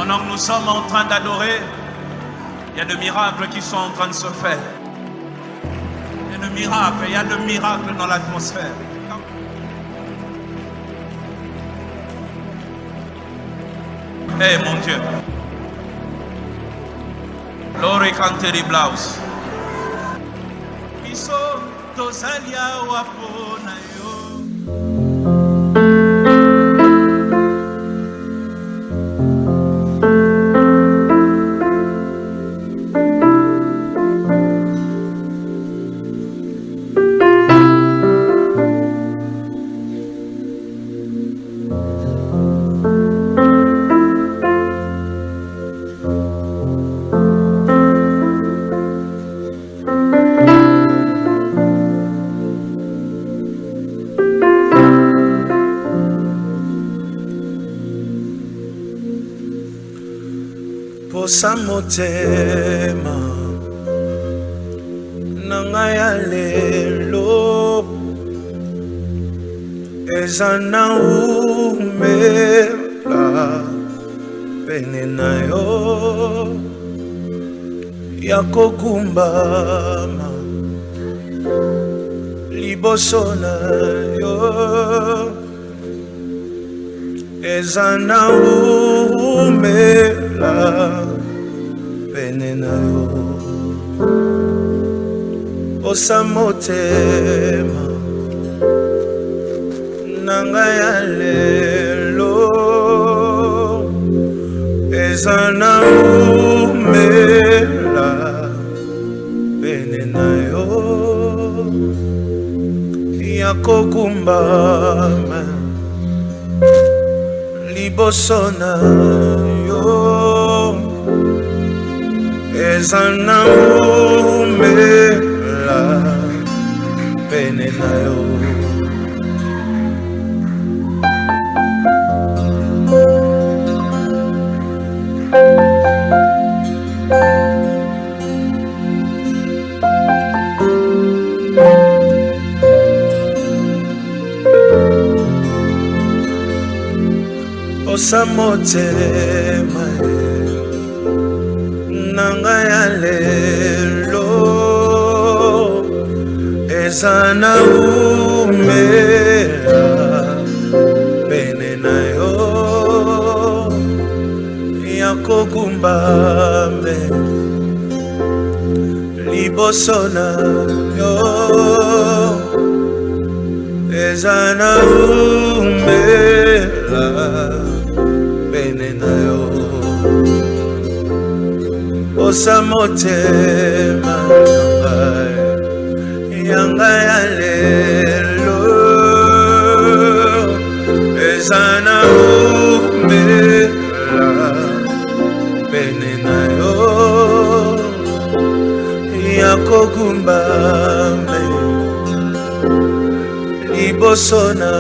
Pendant que nous sommes en train d'adorer, il y a des miracles qui sont en train de se faire. Il y a des miracles dans l'atmosphère. Eh mon Dieu. Lore Canteri Blaus. Iso tozalia wapona yo. Posa motema nanga ya lelo ezana umela pene na yo yako kumbama liboso na yo ezana umela pene na yo osa motema nanga ya lelo ezana umela pene na yo yako kumbama liboso na yo ezana umela pene na yo osa motema nanga ya lelo ezana umela pene na yo yako kumbame liboso na yo ezana umela pene na yo osa motema yanga ya lelo ezana umela pene na yo yako kumbame liboso na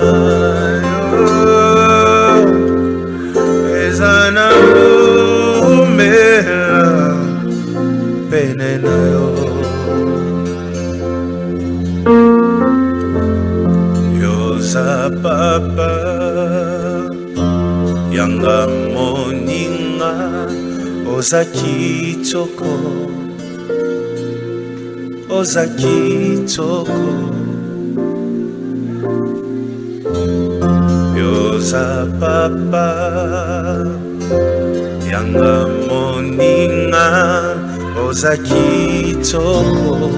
yo ezana umela pene na yo yoza papa yanga moninga oza kitoko yoza papa yanga moninga oza kitoko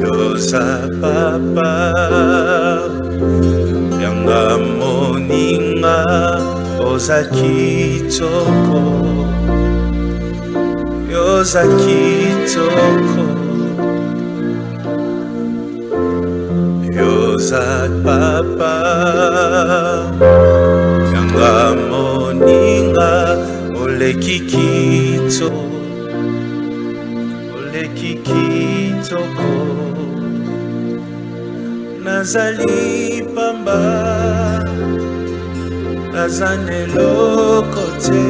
yoza papa yanga moninga oza kitoko yoza papa yanga moninga oleki kitoko nazali pamba nazane lokote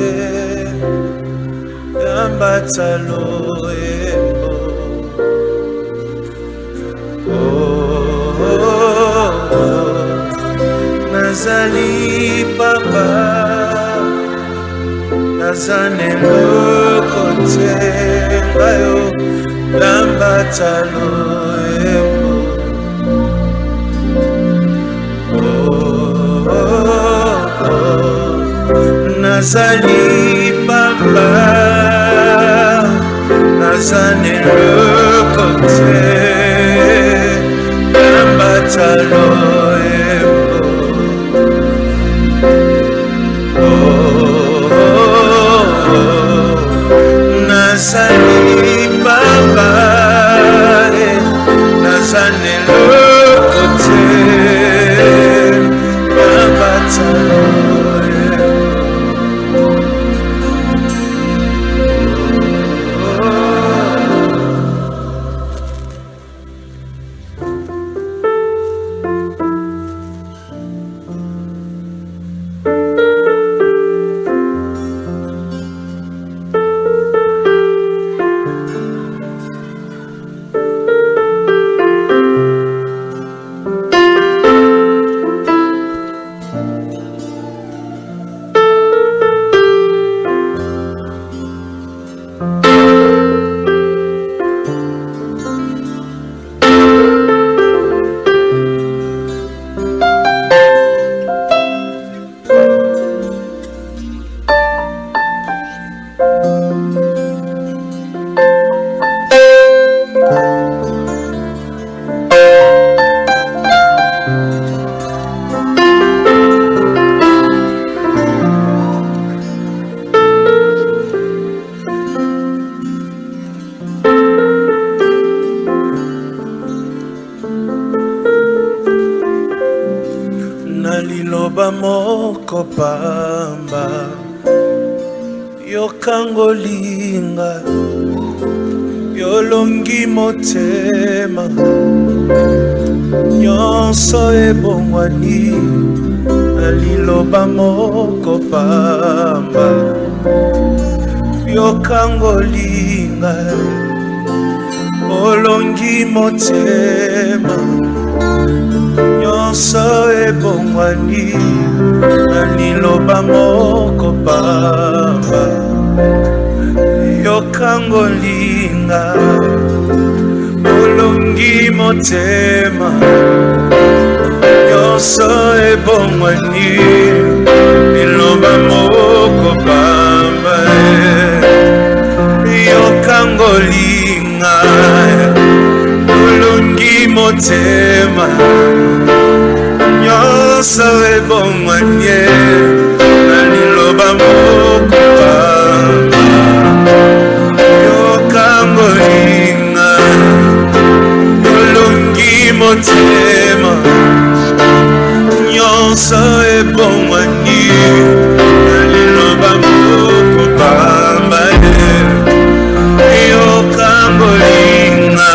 yambatalo embo oh. nazali pamba nazane loko te ngayo lambatalo emo nazali pamba nazane loko te lambatalo nazali pamba nazane loko te lambatalo naliloba moko pamba yokangolinga yolongi motema nyonso ebongwani naliloba moko pamba yokangolinga olongi motema nyonso ebongwani naliloba moko pamba yokangolinga olongi motema nyonso ebongwani liloba moko pamba yokangolinga olongi motema nyonso ebongwani naliloba moko pamba yokangolinga olongi motema nyonso ebongwani naliloba moko pamba yokangolinga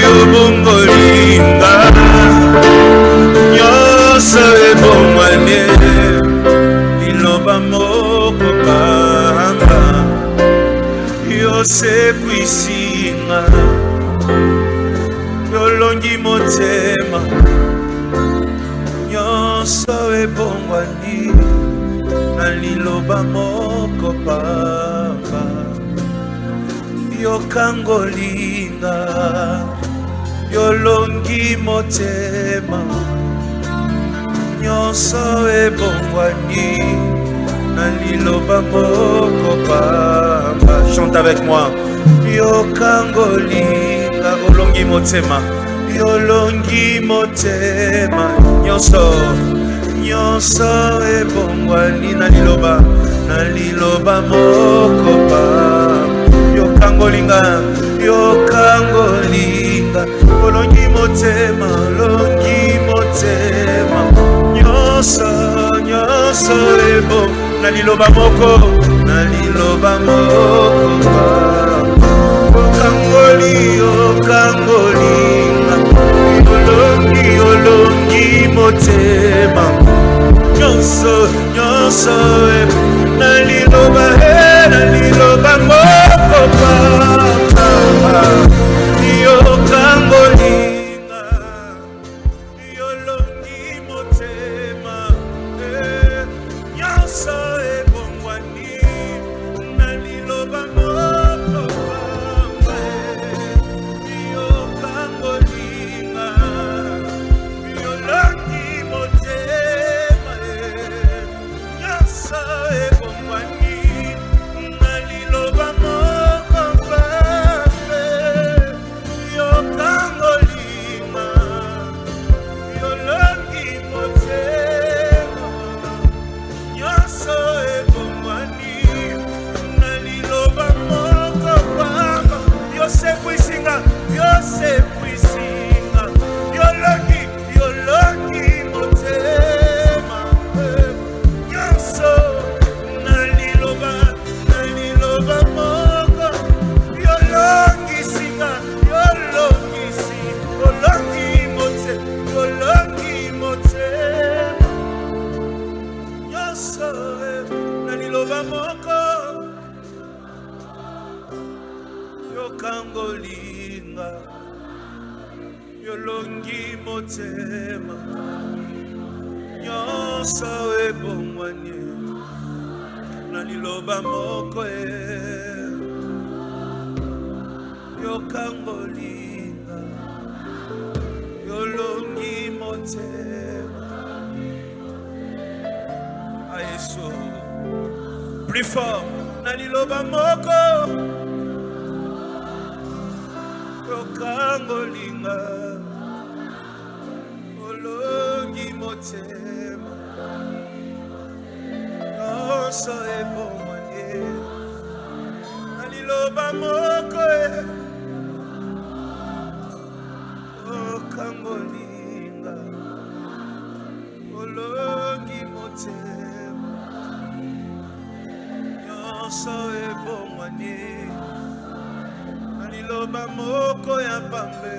yobongolinga nyonso ebongwani liloba moko pamba yosekwisinga yolongi motema nyonso ebongwani naliloba moko pamba yokangolinga yolongi motema nyonso ebongwani naliloba moko pamba. Chante avec moi. yokangolinga olongi motema yolongi motema nyonso ebongwani naliloba moko pamba yokangolinga olongi motema nyonso ebo naliloba moko yokangolinga olongi motema nyonso ebo naliloba moko pamba yokangolinga yolongi naliloba moko pamba yokangolinga yolongi motema nyonso ebongwani naliloba moko pamba yokangolinga yolongi motema nyonso ebongwani naliloba moko pamba yosekwisinga yolongi motema nyonso naliloba moko yolongisinga yolongi motema nyonso naliloba moko yokangolinga yolongi motema nyonso ebongwani naliloba moko yokangolinga yolongi motema ayeso plus fort naliloba moko yokangolinga olongi motema nyonso ebongwani naliloba moko yokangolinga olongi motema nyonso ebongwani naliloba moko ya pambe